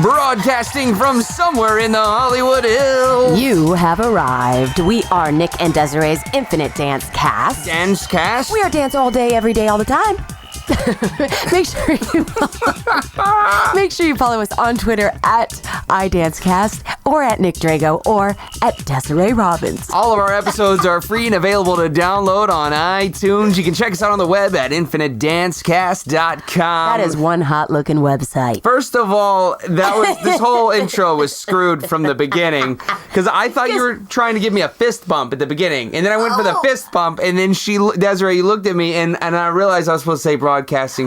Broadcasting from somewhere in the Hollywood Hills. You have arrived. We are Nick and Desiree's Infinite Dance Cast. Dance Cast? We are dance all day, every day, all the time. Make sure you follow us on Twitter at iDanceCast or at Nick Drago or at Desiree Robbins. All of our episodes are free and available to download on iTunes. You can check us out on the web at infinitedancecast.com. That is one hot-looking website. First of all, this whole intro was screwed from the beginning because I thought you were trying to give me a fist bump at the beginning, and then I went for the fist bump, and then Desiree, you looked at me, and I realized I was supposed to say broadcasting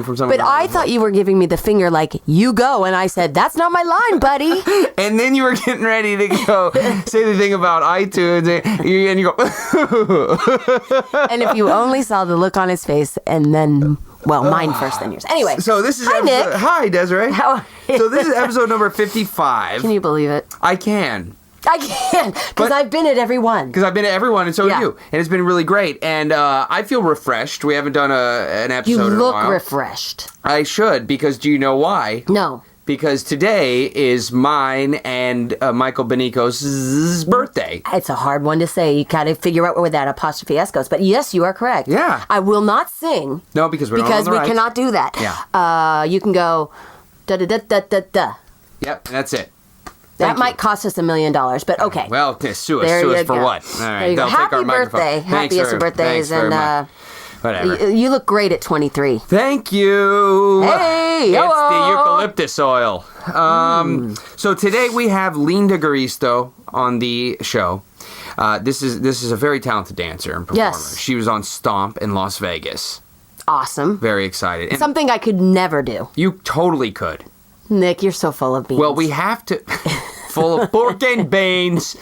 from somewhere. But I thought you were giving me the finger like, you go, and I said, that's not my line, buddy. And then you were getting ready to go say the thing about iTunes, and you go. And if you only saw the look on his face, and then, well, mine first, then yours. Anyway. So this is Hi, Nick. Hi, Desiree. How are you? So this is episode number 55. Can you believe it? I can. I can, because I've been at every one. Because I've been to everyone, and so have you. And it's been really great. And I feel refreshed. We haven't done an episode in a while. You look refreshed. I should, because do you know why? No. Because today is mine and Michael Benico's birthday. It's a hard one to say. You got to figure out where that apostrophe S goes. But yes, you are correct. Yeah. I will not sing. No, because we cannot do that. Yeah. You can go da-da-da-da-da-da. Yep, that's it. That might cost us $1 million, but okay. Well, sue us for what? All right, there you go. Happy birthday. Happiest of birthdays. And whatever. You look great at 23. Thank you. Hey, it's hello. the eucalyptus oil. So today we have Liinda Garisto on the show. This is a very talented dancer and performer. Yes. She was on Stomp in Las Vegas. Awesome. Very excited. And something I could never do. You totally could. Nick, you're so full of beans. Well, we have to... full of pork and beans.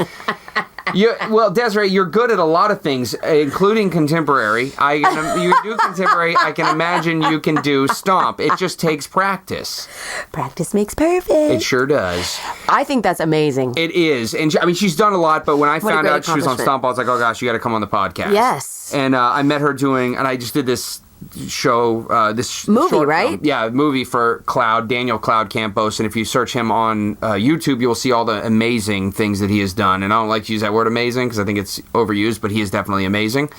Well, Desiree, you're good at a lot of things, including contemporary. You do contemporary. I can imagine you can do Stomp. It just takes practice. Practice makes perfect. It sure does. I think that's amazing. It is. And she's done a lot, but when I found out she was on Stomp, I was like, oh gosh, you got to come on the podcast. Yes. And I met her and I just did this show, this movie, short right? film. Yeah, movie for Daniel Cloud Campos, and if you search him on YouTube, you'll see all the amazing things that he has done. And I don't like to use that word amazing because I think it's overused, but he is definitely amazing.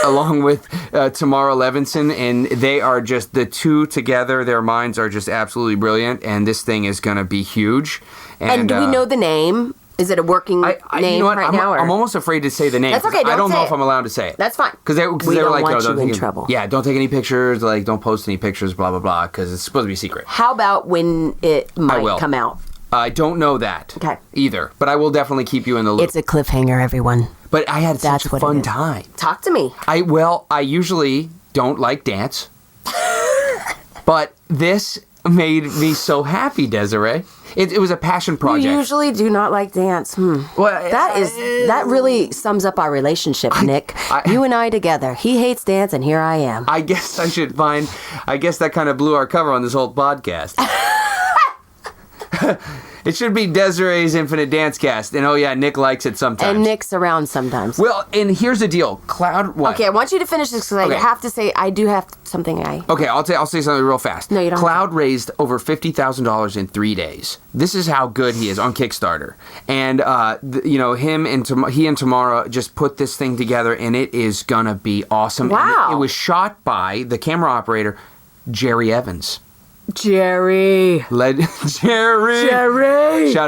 Along with Tamara Levinson, and they are just the two together. Their minds are just absolutely brilliant, and this thing is going to be huge. And do we know the name? Is it a working name you know what? now? I'm almost afraid to say the name. That's okay. I don't know if I'm allowed to say it. That's fine. Because they were like, want no, you don't in take trouble. Yeah, don't take any pictures. Like, don't post any pictures. Blah blah blah. Because it's supposed to be secret. How about when it might come out? I don't know that either. But I will definitely keep you in the loop. It's a cliffhanger, everyone. But I had such a fun time. Talk to me. I usually don't like dance, but this made me so happy, Desiree. It was a passion project. You usually do not like dance. Well, that really sums up our relationship, Nick. You and I together. He hates dance, and here I am. I guess that kind of blew our cover on this whole podcast. It should be Desiree's Infinite Dance Cast. And oh yeah, Nick likes it sometimes. And Nick's around sometimes. Well, and here's the deal. What? Okay, I want you to finish this because I have to say, I do have something Okay, I'll say something real fast. No, you don't. Cloud raised over $50,000 in 3 days. This is how good he is on Kickstarter. And, he and Tamara just put this thing together, and it is gonna be awesome. Wow. And it was shot by the camera operator, Jerry Evans. Jerry. Shout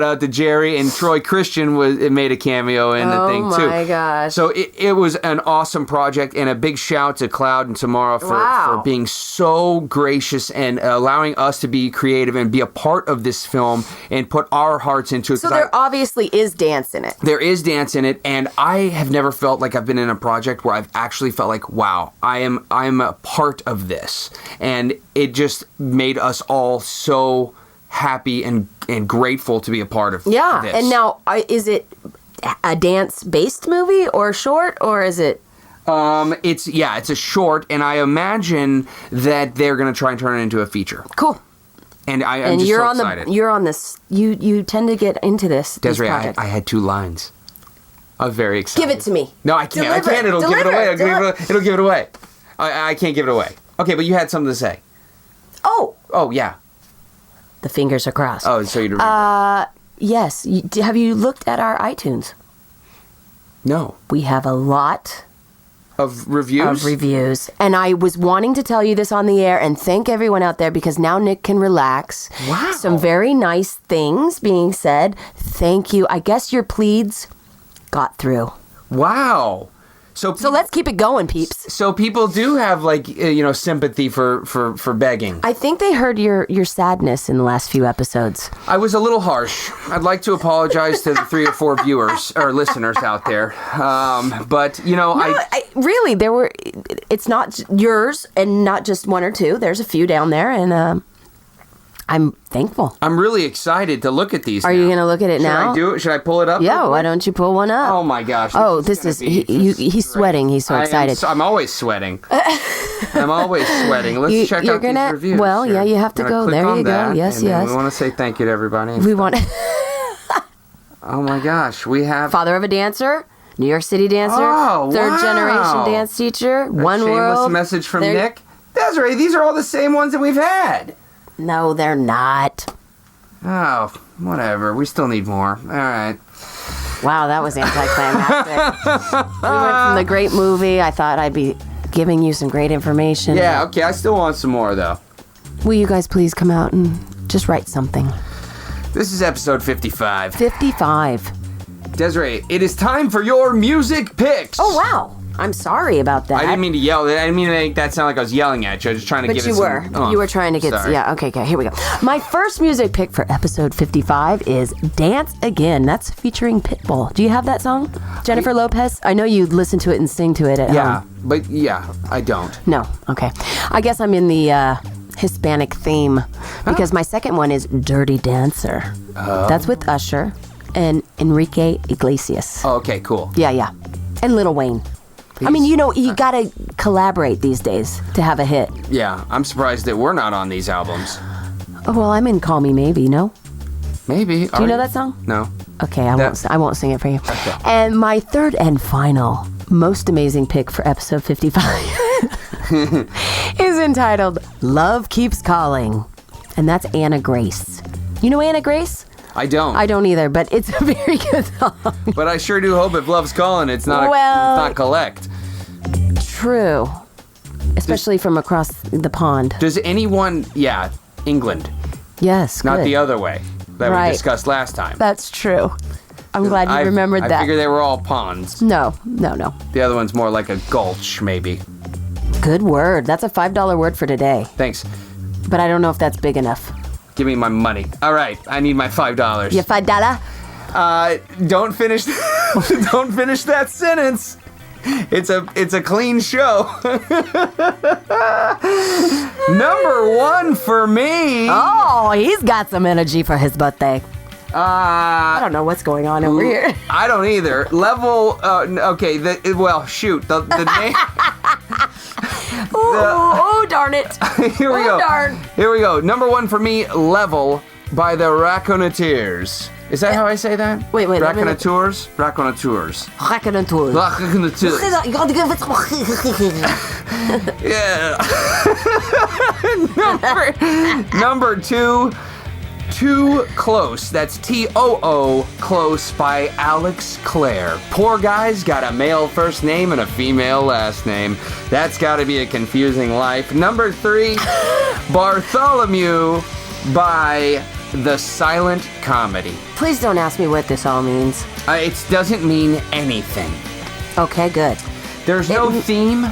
out to Jerry, and Troy Christian made a cameo in the thing too. Oh my gosh! So it was an awesome project, and a big shout to Cloud and Tamara for being so gracious and allowing us to be creative and be a part of this film and put our hearts into it. So there obviously is dance in it. There is dance in it, and I have never felt like I've been in a project where I've actually felt like, wow, I'm a part of this, and it just made us all so happy and grateful to be a part of this. And now, is it a dance-based movie or short, or is it... It's a short, and I imagine that they're going to try and turn it into a feature. Cool. And I'm just so excited. You're on this. You tend to get into this. Desiree, I had 2 lines. I was very excited. Give it to me. No, I can't. Deliver. I can't. It'll give it away. It'll give it away. I can't give it away. Okay, but you had something to say. Oh. Oh, yeah. The fingers are crossed. Oh, so you'd remember. Yes. Have you looked at our iTunes? No. We have a lot Of reviews? And I was wanting to tell you this on the air and thank everyone out there because now Nick can relax. Wow. Some very nice things being said. Thank you. I guess your pleads got through. Wow. So let's keep it going, peeps. So people do have sympathy for begging. I think they heard your sadness in the last few episodes. I was a little harsh. I'd like to apologize to the 3 or 4 viewers or listeners out there. But Really, there were. It's not yours, and not just 1 or 2. There's a few down there, and I'm thankful. I'm really excited to look at these. Are you going to look at it now? Should I do it? Should I pull it up? Yeah. Why don't you pull one up? Oh my gosh. He's sweating. He's so excited. I'm always sweating. I'm always sweating. Let's check out these reviews. Well, here. yeah, you have to go. There you go. Yes. We want to say thank you to everybody. We want. Oh my gosh, we have father of a dancer. New York City dancer, third generation dance teacher, One World. Shameless message from Nick. Desiree, these are all the same ones that we've had. No, they're not. Oh, whatever. We still need more. All right. Wow, that was anticlimactic. We went from the great movie. I thought I'd be giving you some great information. Yeah, okay. I still want some more, though. Will you guys please come out and just write something? This is episode 55. 55. Desiree, it is time for your music picks. Oh, wow. I'm sorry about that. I didn't mean to yell. I didn't mean to make that sound like I was yelling at you. I was just trying to give it some... But you were. You were trying to get... Sorry. Yeah, okay, here we go. My first music pick for episode 55 is Dance Again. That's featuring Pitbull. Do you have that song? Jennifer Lopez? I know you listen to it and sing to it at home. But I don't. No, okay. I guess I'm in the Hispanic theme because my second one is Dirty Dancer. That's with Usher and Enrique Iglesias. Oh, okay, cool. Yeah. And Lil Wayne. I mean, you gotta collaborate these days to have a hit. Yeah, I'm surprised that we're not on these albums. Oh, well, I'm in Call Me Maybe, no? Maybe. Do you know that song? No. Okay, I won't sing it for you. Okay. And my third and final, most amazing pick for episode 55 is entitled Love Keeps Calling. And that's Anna Grace. You know Anna Grace? I don't. I don't either, but it's a very good song. But I sure do hope if love's calling, it's not collect. True. Especially from across the pond. Does anyone... Yeah, England. Yes, Not good. the other way that we discussed last time. That's true. I'm glad you remembered that. I figure they were all ponds. No. The other one's more like a gulch, maybe. Good word. That's a $5 word for today. Thanks. But I don't know if that's big enough. Give me my money. All right, I need my $5. Your $5? Don't finish. Don't finish that sentence. It's a clean show. Number 1 for me. Oh, he's got some energy for his birthday. I don't know what's going on over here. I don't either. Level. Okay. The name. Oh, darn it. Here we go. Darn. Here we go. Number 1 for me, Level by the Raconteurs. Is that how I say that? Wait. Raconteurs? Raconteurs. Raconteurs. Yeah. Number 2, Too Close. That's T-O-O, Close by Alex Clare. Poor guy's got a male first name and a female last name. That's got to be a confusing life. Number 3, Bartholomew by The Silent Comedy. Please don't ask me what this all means. It doesn't mean anything. Okay, good. There's no theme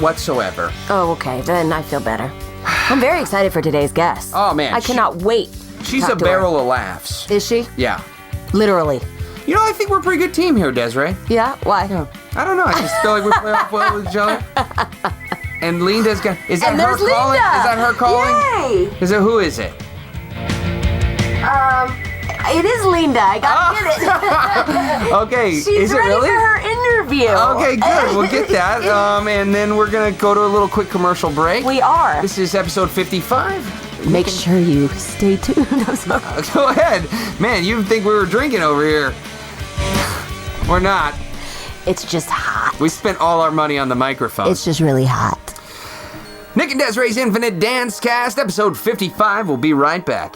whatsoever. Oh, okay. Then I feel better. I'm very excited for today's guest. Oh, man. I cannot wait. She's a barrel of laughs. Is she? Yeah. Literally. You know, I think we're a pretty good team here, Desiree. Yeah? Why? Yeah. I don't know. I just feel like we play off well with each other. And Liinda's got... Is that her calling? Liinda. Is that her calling? Yay! Who is it? It is Liinda. I gotta get it. Okay. She's is it ready really? for her interview. Okay, good. We'll get that. And then we're going to go to a little quick commercial break. We are. This is episode 55. Make sure you stay tuned. I'm sorry. Go ahead. Man, you think we were drinking over here. We're not. It's just hot. We spent all our money on the microphone. It's just really hot. Nick and Desiree's Infinite Dance Cast, episode 55. We'll be right back.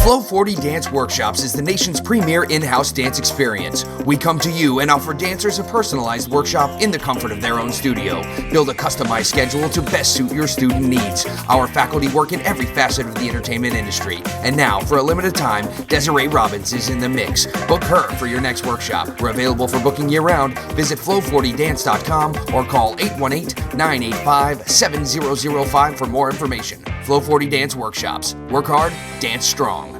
Flow 40 Dance Workshops is the nation's premier in-house dance experience. We come to you and offer dancers a personalized workshop in the comfort of their own studio. Build a customized schedule to best suit your student needs. Our faculty work in every facet of the entertainment industry. And now, for a limited time, Desiree Robbins is in the mix. Book her for your next workshop. We're available for booking year-round. Visit flow40dance.com or call 818-985-7005 for more information. Flow 40 Dance Workshops. Work hard, dance strong.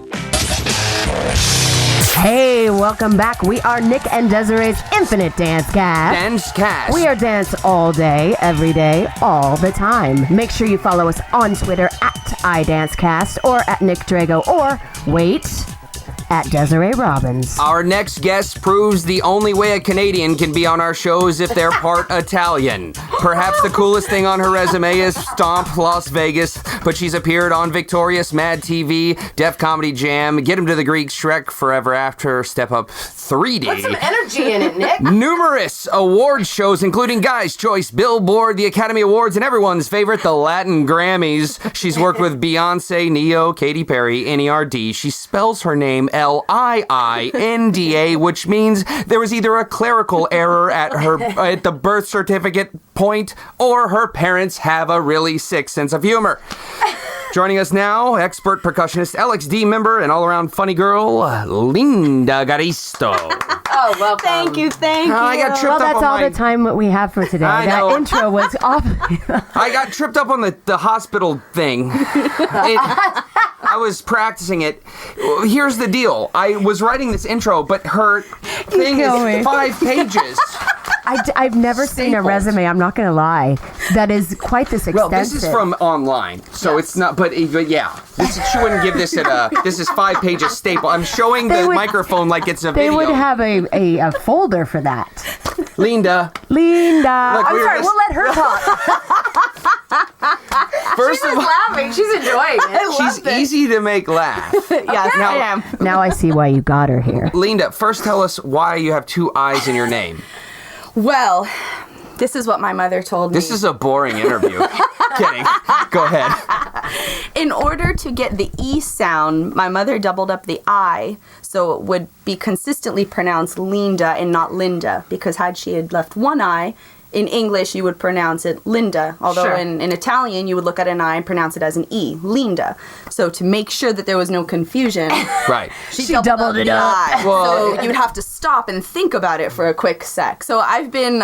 Hey, welcome back. We are Nick and Desiree's Infinite Dance Cast. Dance Cast. We are dance all day, every day, all the time. Make sure you follow us on Twitter at iDanceCast or at Nick Drago or, wait, at Desiree Robbins. Our next guest proves the only way a Canadian can be on our show is if they're part Italian. Perhaps the coolest thing on her resume is Stomp Las Vegas, but she's appeared on Victorious, Mad TV, Def Comedy Jam, Get 'Em to the Greek, Shrek, Forever After, Step Up 3D. Put some energy in it, Nick. Numerous award shows, including Guy's Choice, Billboard, the Academy Awards, and everyone's favorite, the Latin Grammys. She's worked with Beyonce, Neo, Katy Perry, NERD. She spells her name Liinda, which means there was either a clerical error at the birth certificate point, or her parents have a really sick sense of humor. Joining us now, expert percussionist, LXD member, and all-around funny girl, Liinda Garisto. Oh, welcome. Thank you. I got tripped Well, up that's on all the time that we have for today. I That know. intro was off. I got tripped up on the hospital thing. I was practicing it. Here's the deal. I was writing this intro, but her thing kill me. is 5 pages. I've never seen a Stapled. resume, I'm not going to lie, that is quite this extensive. Well, this is from online, so it's not, but yeah. She wouldn't give this this is 5 pages staple. I'm showing the microphone like it's a They video. would have a folder for that. Linda. Linda. Look, I'm we were sorry, just- we'll let her talk. First of all, laughing. She's enjoying it. she's easy to make laugh. Yes, I am. Now I see why you got her here. Linda, first tell us why you have 2 I's in your name. Well, this is what my mother told me. This is a boring interview. Kidding. Go ahead. In order to get the E sound, my mother doubled up the I, so it would be consistently pronounced Liinda and not Linda, because had she had left one I, in English you would pronounce it Linda, although Sure. in Italian you would look at an I and pronounce it as an E, Linda. So to make sure that there was no confusion, Right. she doubled it the up. I. Well- So you'd have to stop and think about it for a quick sec. So I've been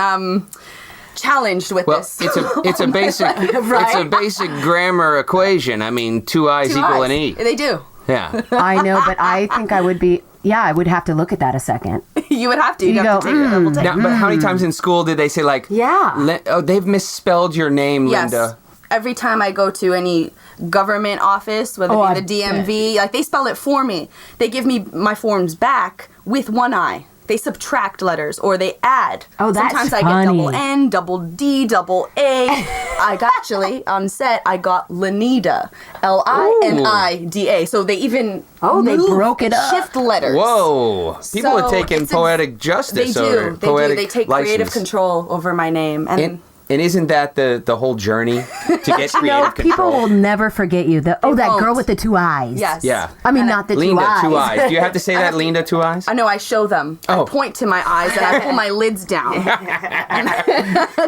challenged with Well, this. it's a basic it's a basic grammar equation. I mean, 2 I's Two equal I's. an E. They do. Yeah. I know, but I think I would be, I would have to look at that a second. You would have to. You You'd have go, to take a double take. Now, but how many times in school did they say like, Yeah. they've misspelled your name, Yes. Linda? Every time I go to any government office, whether Oh, it I be the DMV, like they spell it for me. They give me my forms back with one I. They subtract letters or they add. Oh, that's Sometimes I funny. get double N, double D, double A. I got actually on set. I got Liinda, Linida. So they even They move, broke it up. shift letters. Whoa. People So are taking it's poetic They justice do. over They poetic do. They take license. creative control over my name. And isn't that the whole journey to get creative No, people control? will never forget you. That won't. girl with the 2 eyes. Yes. Yeah. I mean, not the 2 Linda, eyes. 2 I's. Do you have to say that, Linda, 2 I's? I know I show them. Oh. I point to my eyes and I pull my lids down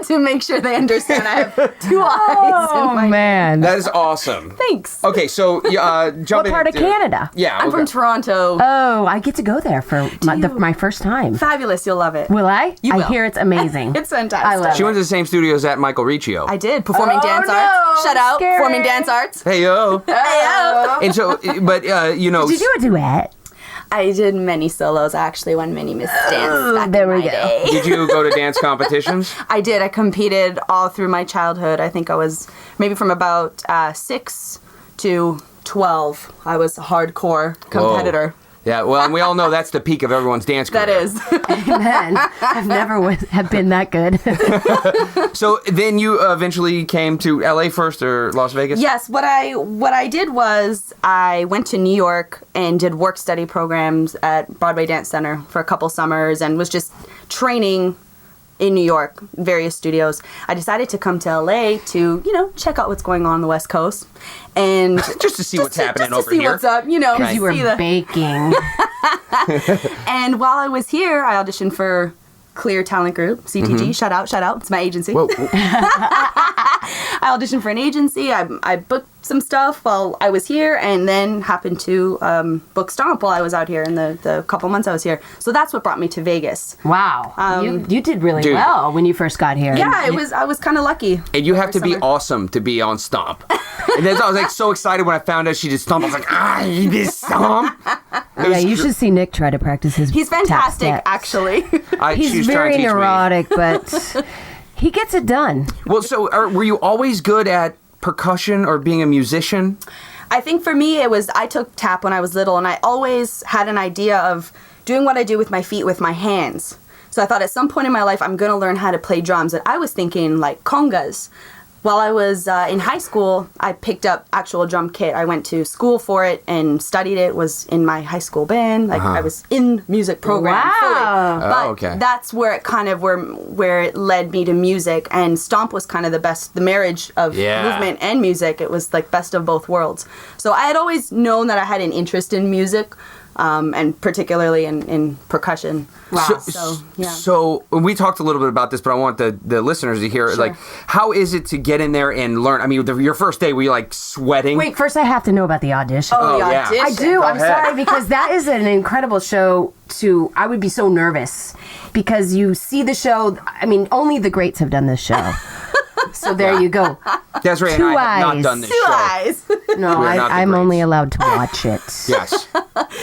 to make sure they understand I have 2 eyes. Oh, in my man. That is awesome. Thanks. Okay, so jump What part of Canada? Yeah, I'm from Toronto. Oh, I get to go there for my first time. Fabulous. You'll love it. Will I? You I will. hear it's amazing. It's fantastic. I love She went to the same studios at Michael Riccio. I did. Performing Oh, dance no. arts. Shout out. Scary. Performing dance arts. Hey yo. Hey-o. And so, but you know, Did you do a duet? I did many solos. I actually won many Miss Dance back there in we my go. day. did you go to dance competitions? I did. I competed all through my childhood. I think I was maybe from about 6 to 12. I was a hardcore competitor. Yeah, well, and we all know that's the peak of everyone's dance career. That is. Man, I've never have been that good. So then you eventually came to LA first or Las Vegas? Yes, what I did was I went to New York and did work study programs at Broadway Dance Center for a couple summers and was just training in New York, various studios. I decided to come to LA to, check out what's going on the West Coast. And just to see what's happening over here. What's up, Because you were baking. And while I was here, I auditioned for Clear Talent Group, CTG. Shout out. It's my agency. Whoa. I auditioned for an agency. I booked some stuff while I was here, and then happened to book Stomp while I was out here in the couple months I was here. So that's what brought me to Vegas. Wow. You did really well when you first got here. Yeah, I was kind of lucky. And you have to be awesome to be on Stomp. And then I was like so excited when I found out she did Stomp. I was like, you did Stomp? Yeah, you should see Nick try to practice his He's fantastic, tap steps. actually. He's very neurotic, but he gets it done. Well, so were you always good at percussion or being a musician? I think for me, I took tap when I was little, and I always had an idea of doing what I do with my feet with my hands. So I thought at some point in my life, I'm going to learn how to play drums. And I was thinking like congas. While I was in high school, I picked up actual drum kit. I went to school for it and studied it, was in my high school band. Like I was in music program. Wow. Fully. But that's where it kind of, where it led me to music. And Stomp was kind of the marriage of movement and music. It was like best of both worlds. So I had always known that I had an interest in music. And particularly in percussion. Wow. So we talked a little bit about this, but I want the listeners to hear, like, how is it to get in there and learn? I mean, your first day, were you, like, sweating? Wait, first I have to know about the audition. Oh, the audition. I do. I'm sorry, because that is an incredible show I would be so nervous. Because you see the show, I mean, only the greats have done this show. So there you go. Desiree and I have not done this show. 2 eyes. No, I'm only allowed to watch it. Yes.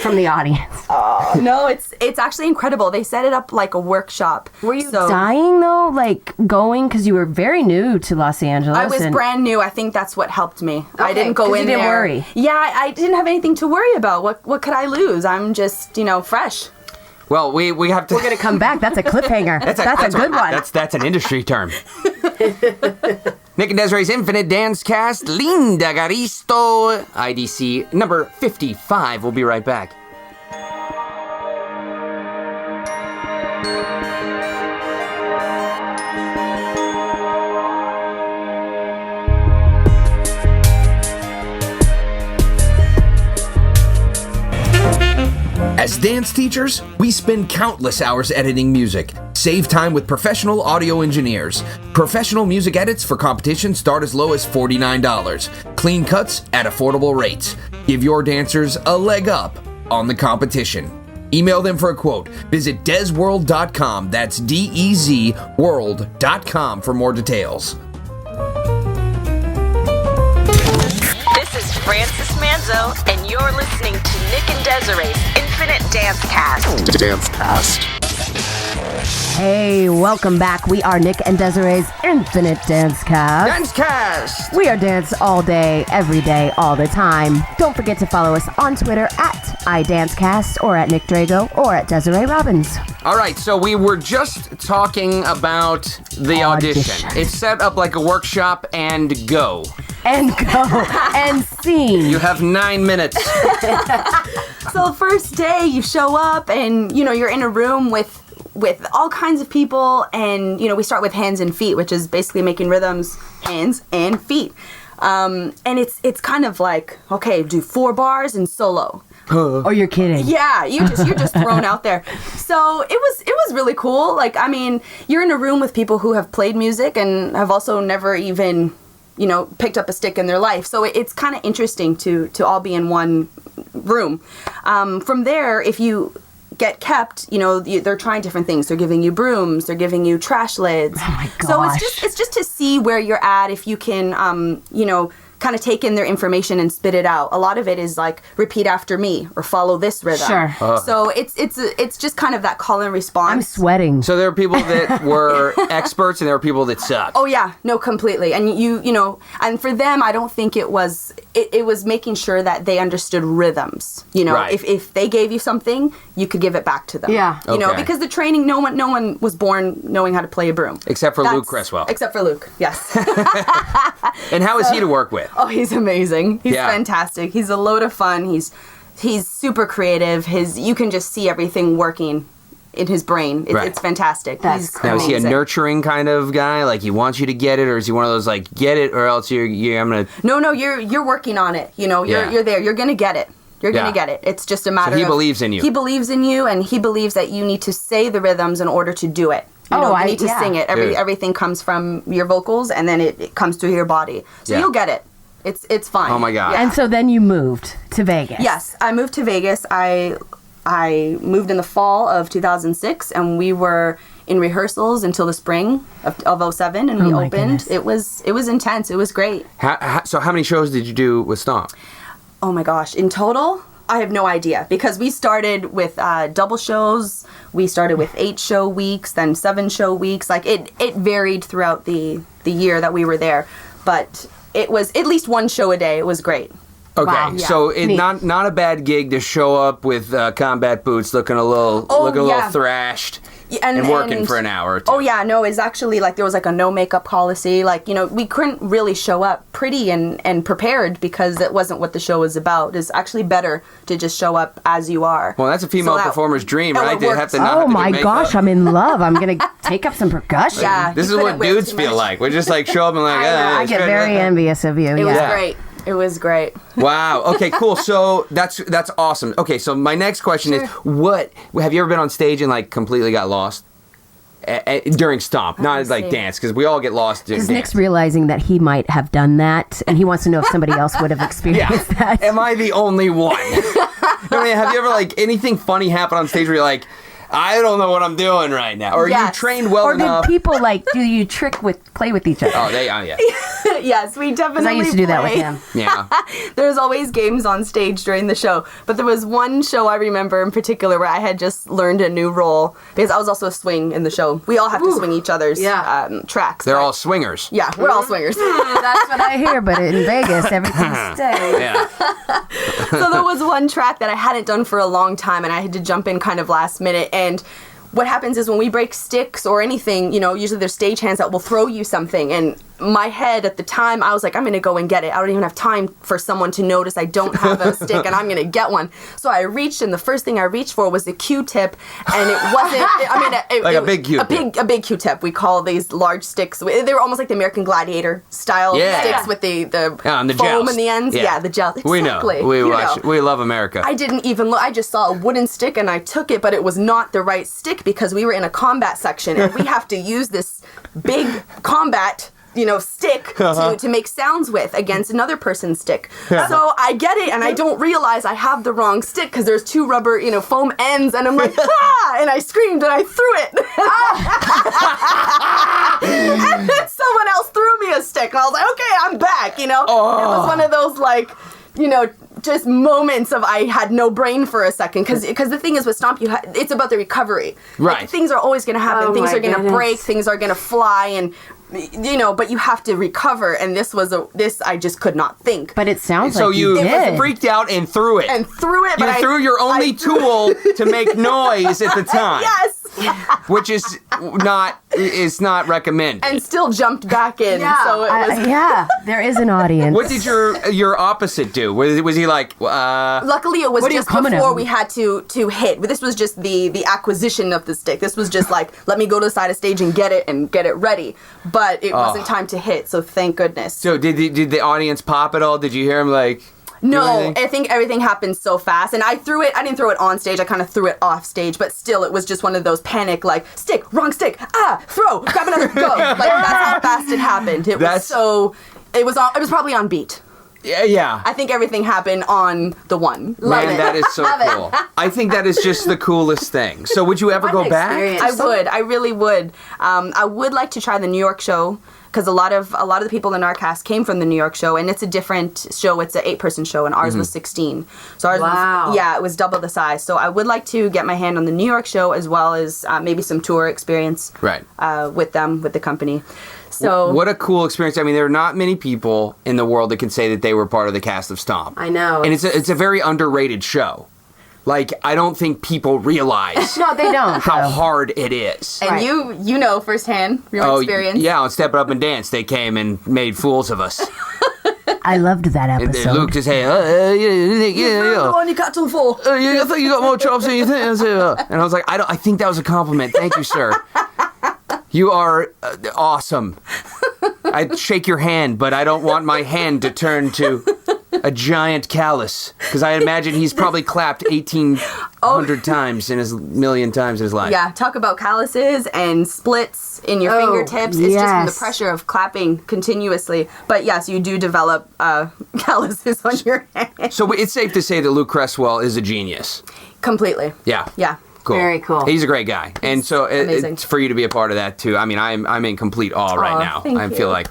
From the audience. No, it's actually incredible. They set it up like a workshop. Were you dying though, like going, because you were very new to Los Angeles? I was brand new. I think that's what helped me. Okay, I didn't go in there. You didn't worry. Yeah, I didn't have anything to worry about. What could I lose? I'm just fresh. Well, we have to. We're gonna come back. That's a cliffhanger. That's a good one. That's an industry term. Nick and Desiree's Infinite Dance Cast, Liinda Garisto, IDC number 55. We'll be right back. As dance teachers, we spend countless hours editing music. Save time with professional audio engineers. Professional music edits for competition start as low as $49. Clean cuts at affordable rates. Give your dancers a leg up on the competition. Email them for a quote. Visit dezworld.com. That's DEZ world.com for more details. This is Francis Manzo, and you're listening to Nick and Desiree's Infinite Dance Cast. Hey, welcome back. We are Nick and Desiree's Infinite Dance Cast. Dance Cast! We are dance all day, every day, all the time. Don't forget to follow us on Twitter at iDanceCast or at Nick Drago or at Desiree Robbins. All right, so we were just talking about the audition. It's set up like a workshop and go. And go and scene. You have 9 minutes. So the first day you show up and, you're in a room with all kinds of people, and, we start with hands and feet, which is basically making rhythms, hands and feet. And it's kind of like, okay, do 4 bars and solo. Oh, you're kidding. Yeah, you're just thrown out there. So it was really cool. Like, I mean, you're in a room with people who have played music and have also never even, picked up a stick in their life. So it's kind of interesting to all be in one room. From there, if you get kept, they're trying different things. They're giving you brooms, they're giving you trash lids. Oh my gosh. So it's just to see where you're at, if you can, kind of take in their information and spit it out. A lot of it is like, repeat after me or follow this rhythm. Sure. So it's just kind of that call and response. I'm sweating. So there are people that were experts and there are people that suck. Oh yeah, no, completely. And and for them, I don't think it was making sure that they understood rhythms. Right. If they gave you something, you could give it back to them. Yeah. Okay. Because the training, no one was born knowing how to play a broom. Except for Luke Cresswell. Except for Luke, yes. And how is he to work with? Oh, he's amazing. He's Yeah. fantastic. He's a load of fun. He's super creative. You can just see everything working in his brain. Right. It's fantastic. That's He's cool. Now, is he a amazing. nurturing kind of guy? Like, he wants you to get it, or is he one of those, like, get it, or else I'm going to... No, you're working on it. You know, you're there. You're gonna get it. You're gonna get it. It's just a matter he of... believes in you. He believes in you, and he believes that you need to say the rhythms in order to do it. You need to sing it. Dude. Everything comes from your vocals, and then it comes through your body. So Yeah. you'll get it. It's fine. Oh, my God. And so then you moved to Vegas. Yes, I moved to Vegas. I moved in the fall of 2006, and we were in rehearsals until the spring of 07, and we my opened. goodness. It was intense. It was great. So how many shows did you do with Stomp? Oh my gosh! In total, I have no idea, because we started with double shows. We started with 8-show weeks, then 7-show weeks. Like it varied throughout the year that we were there, but it was at least 1 show a day. It was great. Okay, Wow. so Neat. not a bad gig to show up with combat boots, looking a little thrashed, and working for an hour or two. Oh yeah, no, it's actually like there was like a no makeup policy. Like, you know, we couldn't really show up pretty and prepared, because it wasn't what the show was about. It's actually better to just show up as you are. Well, that's a female So that- performer's dream, that right? would They work. have to not have Oh to do my makeup. gosh, I'm in love. I'm going to take up some percussion. Yeah. This You is what couldn't wear dudes too feel much. like. We just like show up and like, I it's get good. very envious of you. It was yeah. great. It was great. Wow. Okay, cool. So that's awesome. Okay, so my next question is, what have you ever been on stage and like completely got lost during Stomp? Not me like see. dance, because we all get lost during Because dance. Nick's realizing that he might have done that, and he wants to know if somebody else would have experienced that. Am I the only one? I mean, have you ever like anything funny happen on stage where you're like, I don't know what I'm doing right now, or you Yes. trained well Or did enough? people like do you play with each other? Oh, yeah. Yes, we definitely Because I used to do that with play. him. Yeah. There's always games on stage during the show, but there was one show I remember in particular where I had just learned a new role, because I was also a swing in the show. We all have to swing each other's tracks. They're but- all swingers. Yeah, we're all swingers. That's what I hear, but in Vegas, everything stays. Yeah. So there was one track that I hadn't done for a long time, and I had to jump in kind of last minute. And what happens is when we break sticks or anything, you know, usually there's stagehands that will throw you something. And my head at the time, I was like, I'm going to go and get it. I don't even have time for someone to notice I don't have a stick, and I'm going to get one. So I reached, and the first thing I reached for was a Q-tip, and it wasn't, Like a big Q-tip. A big Q-tip. We call these large sticks. They were almost like the American Gladiator style sticks with the and the foam gels. in the ends. Yeah, the gel. Exactly. We know. We You watch. know. We love America. I didn't even look. I just saw a wooden stick and I took it, but it was not the right stick, because we were in a combat section and we have to use this big combat, stick to make sounds with against another person's stick. So I get it, and I don't realize I have the wrong stick, because there's 2 rubber, foam ends, and I'm like, ah! And I screamed and I threw it. And then someone else threw me a stick. I was like, okay, I'm back, It was one of those, like, just moments of I had no brain for a second, because the thing is with Stomp, it's about the recovery. Right. Like, things are always going to happen. Oh Things my are going to goodness. break. Things are going to fly, and but you have to recover. And this I just could not think. But it sounds So like you did. freaked out and threw it. And threw it. You But threw your only tool to make noise at the time. Yes. Which is not recommended. And still jumped back in. So it was. There is an audience. What did your opposite do? Was he like? Luckily, it was What are you just coming before at? we had to hit. But this was just the acquisition of the stick. This was just like, let me go to the side of stage and get it ready. But it wasn't time to hit, so thank goodness. So did the audience pop at all? Did you hear him like? No, do anything? I think everything happened so fast, and I didn't throw it on stage, I kind of threw it off stage, but still, it was just one of those panic, like, stick, wrong stick, throw, grab another, go. Like, that's how fast it happened. It was probably on beat. Yeah. I think everything happened on the one. Love Man, it. that is so cool. I think that is just the coolest thing. So would you ever go back? I really would. I would like to try the New York show, because a lot of the people in our cast came from the New York show, and it's a different show. It's an 8-person show, and ours was 16. So ours was, it was double the size. So I would like to get my hand on the New York show, as well as maybe some tour experience Right. with the company. So What a cool experience. I mean, there are not many people in the world that can say that they were part of the cast of Stomp. I know. And it's a very underrated show. Like, I don't think people realize No, they don't. how though. hard it is. and Right. you know firsthand your experience. Yeah, on Step It Up and Dance, they came and made fools of us. I loved that episode. And Luke just, hey, yeah. on your cattle for. I think you got more chops than you think. And I was like, I think that was a compliment. Thank you, sir. You are awesome. I'd shake your hand, but I don't want my hand to turn to a giant callus, because I imagine he's probably clapped 1,800 times in his million times in his life. Yeah, talk about calluses and splits in your fingertips. It's just from the pressure of clapping continuously. But yes, you do develop calluses on your hand. So it's safe to say that Luke Cresswell is a genius. Completely. Yeah. Yeah. Cool. Very cool. He's a great guy. And so amazing. it's for you to be a part of that too. I mean, I'm in complete awe right now. Thank I feel you. like...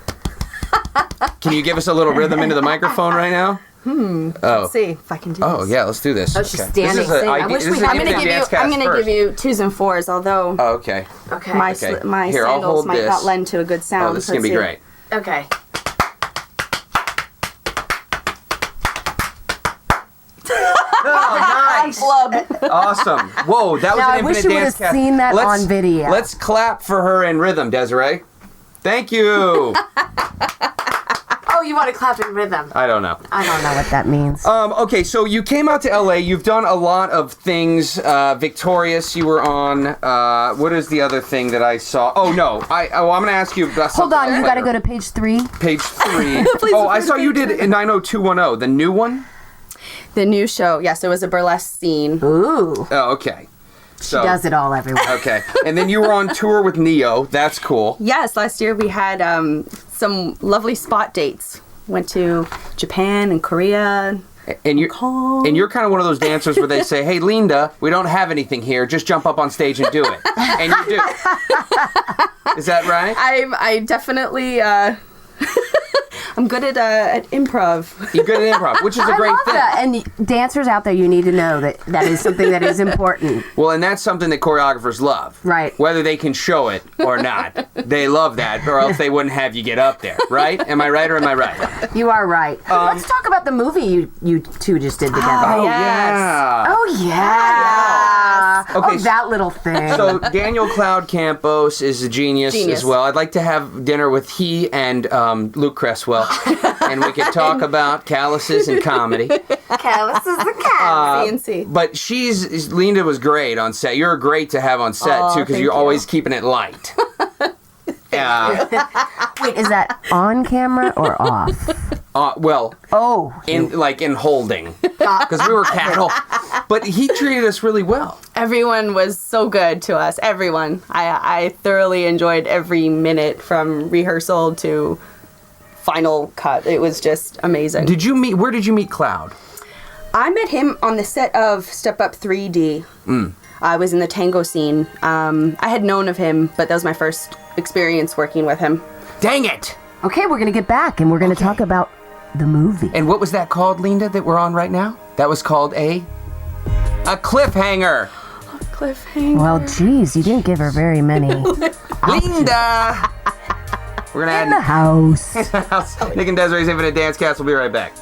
Can you give us a little rhythm into the microphone right now? Let's see if I can do this. Oh, yeah, let's do this. Oh, she's standing. I wish we I'm gonna give you 2s and 4s, although Oh, okay. Okay. my Here, I'll sandals hold might this. not lend to a good sound. Oh, this is going to be great. Okay. Club. Awesome. Whoa, that was Now, an I wish Infinite you Dance would've cast. seen that on video. Let's clap for her in rhythm, Desiree. Thank you. Oh, you want to clap in rhythm? I don't know. I don't know what that means. Okay, so you came out to LA. You've done a lot of things. Victorious, you were on. What is the other thing that I saw? Oh, no. I'm going to ask you about Hold something on, you got to later. go to page 3. Page 3. I saw you did 90210, the new one? The new show. Yes, it was a burlesque scene. Ooh. Oh, okay. So, Does it all everywhere. Okay. And then you were on tour with Neo. That's cool. Yes, last year we had some lovely spot dates. Went to Japan and Korea. And you're kind of one of those dancers where they say, "Hey, Liinda, we don't have anything here. Just jump up on stage and do it." And you do. Is that right? I definitely I'm good at improv. You're good at improv, which is a great I love thing. that. And dancers out there, you need to know that is something that is important. Well, and that's something that choreographers love. Right. Whether they can show it or not. They love that, or else they wouldn't have you get up there, right? Am I right or am I right? You are right. Let's talk about the movie you two just did together. Oh, Yes. yeah. Oh, yeah. Okay, Oh, that little thing. So Daniel Cloud Campos is a genius as well. I'd like to have dinner with he and Luke Cresswell, and we could talk about calluses and comedy. Callis is the cat. CNC. But Liinda was great on set. You're great to have on set too, because thank you're you. always keeping it light. Wait, is that on camera or off? Well, Oh. in holding, because we were cattle. But he treated us really well. Everyone was so good to us. Everyone. I thoroughly enjoyed every minute from rehearsal to final cut. It was just amazing. Where did you meet Cloud? I met him on the set of Step Up 3D. I was in the tango scene. I had known of him, but that was my first experience working with him. Dang it! Okay, we're going to get back and we're going to talk about the movie. And what was that called, Liinda, that we're on right now? That was called a cliffhanger. Cliffhanger. Well, geez, you didn't give her very many. Liinda! We're going In the to house. add Nick and Desiree's Infinite Dance Cast. We'll be right back.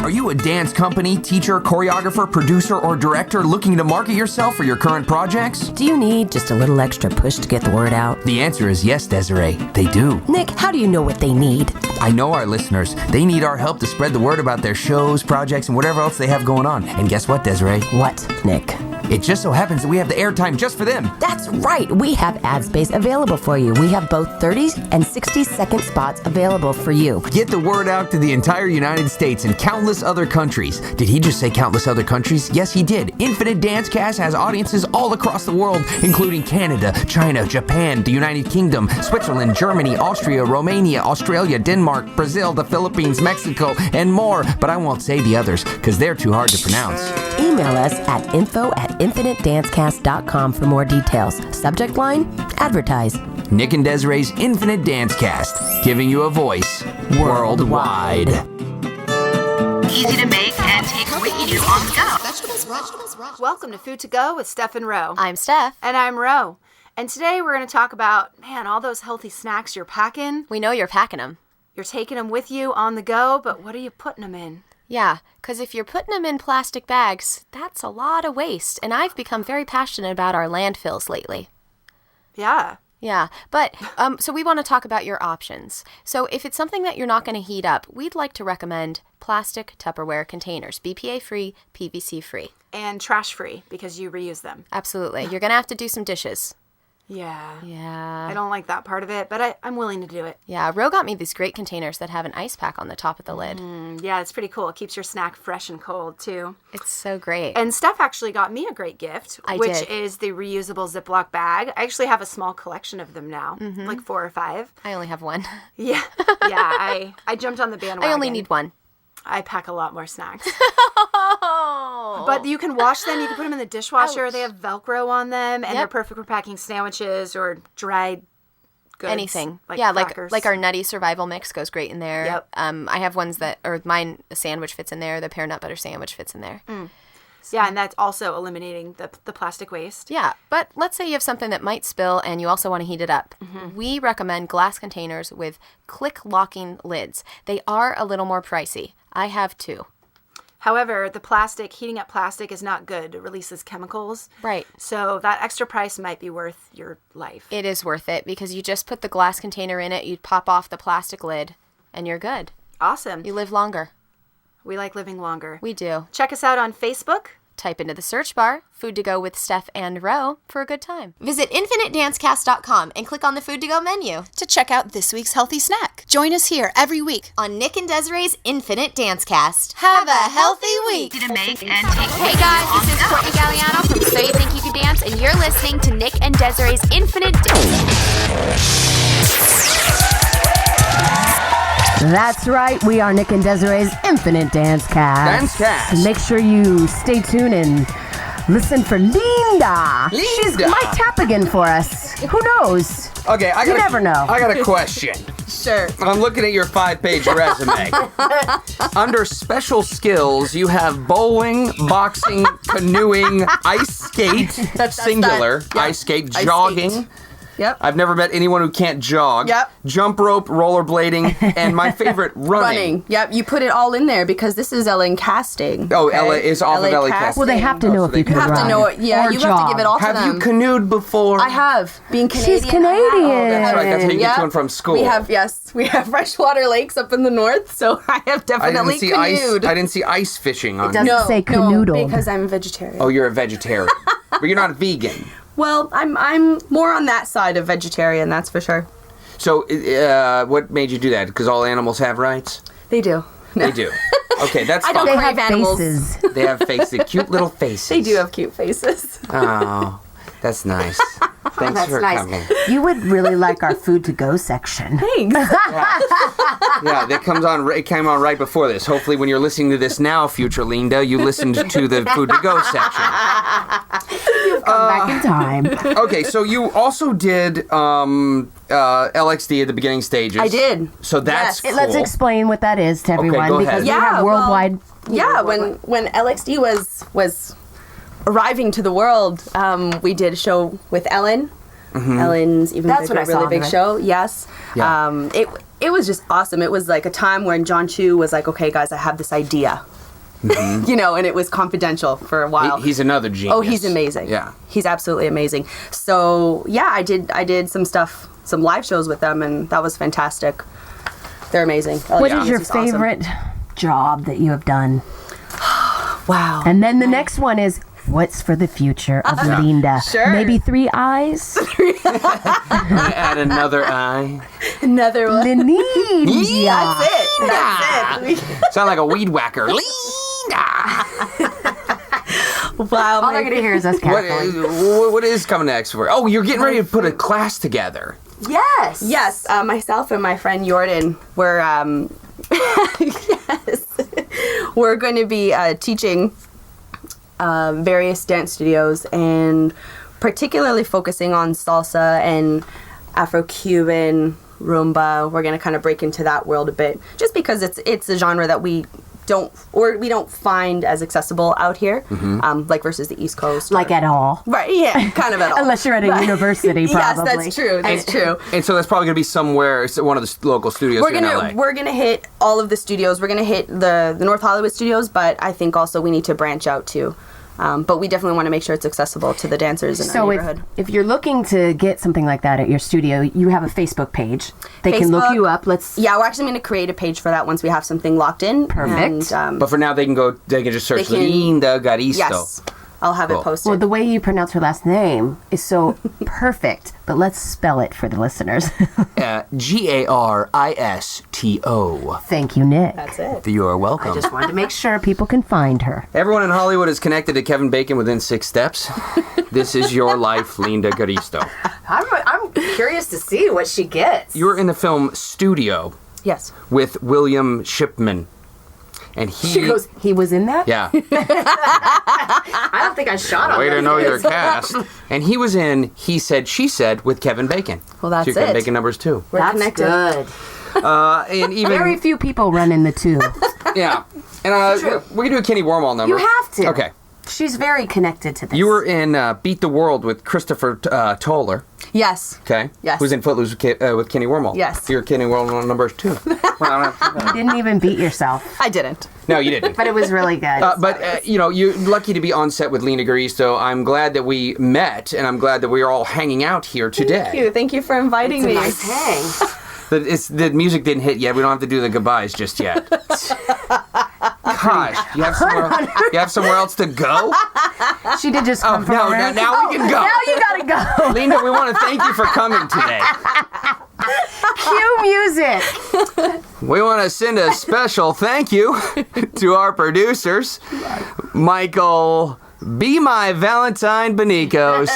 Are you a dance company, teacher, choreographer, producer, or director looking to market yourself for your current projects? Do you need just a little extra push to get the word out? The answer is yes, Desiree. They do. Nick, how do you know what they need? I know our listeners. They need our help to spread the word about their shows, projects, and whatever else they have going on. And guess what, Desiree? What, Nick? It just so happens that we have the airtime just for them. That's right. We have ad space available for you. We have both 30 and 60-second spots available for you. Get the word out to the entire United States and countless other countries. Did he just say countless other countries? Yes, he did. Infinite Dance Cast has audiences all across the world, including Canada, China, Japan, the United Kingdom, Switzerland, Germany, Austria, Romania, Australia, Denmark, Brazil, the Philippines, Mexico, and more. But I won't say the others, because they're too hard to pronounce. Email us at info@infinitedancecast.com for more details. Subject line, advertise. Nick and Desiree's Infinite Dance Cast, giving you a voice worldwide. Easy to make and take with you on the go. Welcome to Food to Go with Steph and Ro. I'm Steph. And I'm Ro. And today we're going to talk about, all those healthy snacks you're packing. We know you're packing them. You're taking them with you on the go, but what are you putting them in? Yeah, because if you're putting them in plastic bags, that's a lot of waste, and I've become very passionate about our landfills lately. Yeah. Yeah, but so we want to talk about your options. So if it's something that you're not going to heat up, we'd like to recommend plastic Tupperware containers, BPA-free, PVC-free. And trash-free because you reuse them. Absolutely. You're going to have to do some dishes. Yeah. Yeah. I don't like that part of it, but I'm willing to do it. Yeah, Ro got me these great containers that have an ice pack on the top of the lid. Yeah, it's pretty cool. It keeps your snack fresh and cold, too. It's so great. And Steph actually got me a great gift, which is the reusable Ziploc bag. I actually have a small collection of them now, like 4 or 5. I only have one. Yeah. Yeah, I jumped on the bandwagon. I only need one. I pack a lot more snacks. But you can wash them. You can put them in the dishwasher. Ouch. They have Velcro on them, and they're perfect for packing sandwiches or dried goods. Anything. Like yeah, crackers. like our nutty survival mix goes great in there. Yep. I have ones that, or mine, a sandwich fits in there. The pear nut butter sandwich fits in there. Yeah, and that's also eliminating the plastic waste. Yeah, but let's say you have something that might spill and you also want to heat it up. We recommend glass containers with click locking lids. They are a little more pricey. I have 2. However, heating up plastic is not good. It releases chemicals. Right. So that extra price might be worth your life. It is worth it because you just put the glass container in it, you pop off the plastic lid, and you're good. Awesome. You live longer. We like living longer. We do. Check us out on Facebook. Type into the search bar, Food to Go with Steph and Ro for a good time. Visit InfiniteDancecast.com and click on the Food to Go menu to check out this week's healthy snack. Join us here every week on Nick and Desiree's Infinite Dancecast. Have a healthy week. To make and take. Hey guys, this is Courtney Galliano from So You Think You Could Dance, and you're listening to Nick and Desiree's Infinite Dance. That's right. We are Nick and Desiree's Infinite Dance Cast. Dancecast. Make sure you stay tuned and listen for Liinda. She might tap again for us. Who knows? Okay, You never know. I got a question. Sure. I'm looking at your 5-page resume. Under special skills, you have bowling, boxing, canoeing, ice skate, singular, that. Yep. ice skate, Ice jogging. skate. Yep. I've never met anyone who can't jog. Yep. Jump rope, rollerblading, and my favorite, running. Yep, you put it all in there because this is Ellen casting. Oh, okay? Ella is off of Ella casting. Well, they have to know if you can You have run. to know it. Yeah, or you have to give it all to Have them. you canoed before? I have. Being Canadian. She's Canadian. I have. That's right. That's how you get Yep. to and from school. We have freshwater lakes up in the north, so I have I definitely didn't see canoed. ice. I didn't see ice fishing on. doesn't say canoodled. because I'm a vegetarian. Oh, you're a vegetarian, but you're not a vegan. Well, I'm more on that side of vegetarian, that's for sure. So, what made you do that? Because all animals have rights. They do. They do. Okay, that's I fine. don't They crave have animals. faces. They have faces, cute little faces. They do have cute faces. Oh, that's nice. Thanks That's for nice. coming. You would really like our Food to Go section. Thanks. Yeah, that comes on. It came on right before this. Hopefully, when you're listening to this now, future Liinda, you listened to the Food to Go section. Come back in time. Okay, so you also did LXD at the beginning stages. I did. So that's Yes. cool. Let's explain what that is to everyone go because ahead. we Yeah, have well, worldwide. Yeah, when LXD was arriving to the world, we did a show with Ellen. Ellen's Even That's Bigger, what I saw Really on Big it. Show. Yes. Yeah. It was just awesome. It was like a time when John Chu was like, okay, guys, I have this idea. You know, and it was confidential for a while. He's another genius. Oh, he's amazing. Yeah. He's absolutely amazing. So, yeah, I did some stuff, some live shows with them, and that was fantastic. They're amazing. What is your It's awesome. favorite job that you have done? Wow. And then the next one is what's for the future of Liinda? Sure. Maybe 3 eyes? Add another eye. Another one. Liinda. That's it. That's it. Sound like a weed whacker. Liinda. Wow. All they're going to hear is us cackling. What is coming next for? Oh, you're getting ready to put a class together. Yes. Yes, myself and my friend Jordan were yes, we're going to be teaching various dance studios and particularly focusing on salsa and Afro-Cuban, rumba. We're going to kind of break into that world a bit, just because it's a genre that we don't find as accessible out here, like versus the East Coast. Like at all. Right, yeah, kind of at all. Unless you're at a university, probably. Yes, that's true. That's true. And so that's probably going to be somewhere, it's one of the local studios here in LA. We're gonna hit all of the studios. We're gonna hit the North Hollywood studios, but I think also we need to branch out to But we definitely want to make sure it's accessible to the dancers in our neighborhood. If you're looking to get something like that at your studio, you have a Facebook page. They can look you up. Yeah, we're actually going to create a page for that once we have something locked in. Perfect. And, But for now, they can just search Liinda Garisto. Yes. I'll have it posted. Well, the way you pronounce her last name is so perfect, but let's spell it for the listeners. Garisto. Thank you, Nick. That's it. You're welcome. I just wanted to make sure people can find her. Everyone in Hollywood is connected to Kevin Bacon within 6 steps. This is your life, Liinda Garisto. I'm curious to see what she gets. You were in the film Studio. Yes. With William Shipman. And She goes, he was in that? Yeah. I don't think I shot him. Way to know your cast. And he was in He Said, She Said with Kevin Bacon. Well, that's Kevin it. Bacon numbers 2. We're connected. Good. And even Very few people run in the 2. yeah. And we're gonna do a Kenny Wormall number. You have to. Okay. She's very connected to this. You were in Beat the World with Christopher Toller. Yes. Okay. Yes. Who's in Footloose with Kenny Wormall. Yes. You're Kenny Wormall numbers 2. You didn't even beat yourself. I didn't. No, you didn't. But it was really good. You're lucky to be on set with Liinda Garisto. I'm glad that we met, and I'm glad that we are all hanging out here today. Thank you for inviting me. Nice hang. The music didn't hit yet. We don't have to do the goodbyes just yet. Gosh, you have somewhere else to go? She did just come from now we can go. Now you gotta go. Liinda, we want to thank you for coming today. Cue music. We want to send a special thank you to our producers, Michael Be My Valentine Benicos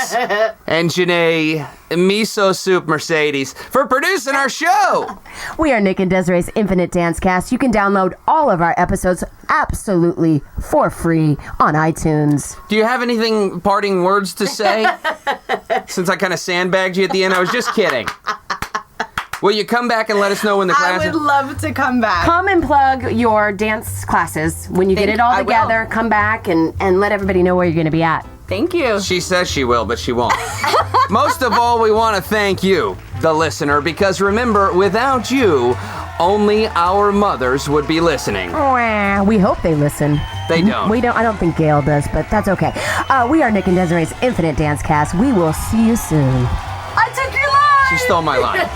and Janae Miso Soup Mercedes for producing our show. We are Nick and Desiree's Infinite Dance Cast. You can download all of our episodes absolutely for free on iTunes. Do you have anything parting words to say? Since I kind of sandbagged you at the end, I was just kidding. Will you come back and let us know when the class I would love to come back. Come and plug your dance classes. When you get it all together, come back and let everybody know where you're going to be at. Thank you. She says she will, but she won't. Most of all, we want to thank you, the listener, because remember, without you, only our mothers would be listening. We hope they listen. They don't. We don't. I don't think Gail does, but that's okay. We are Nick and Desiree's Infinite Dance Cast. We will see you soon. I took your line. She stole my line.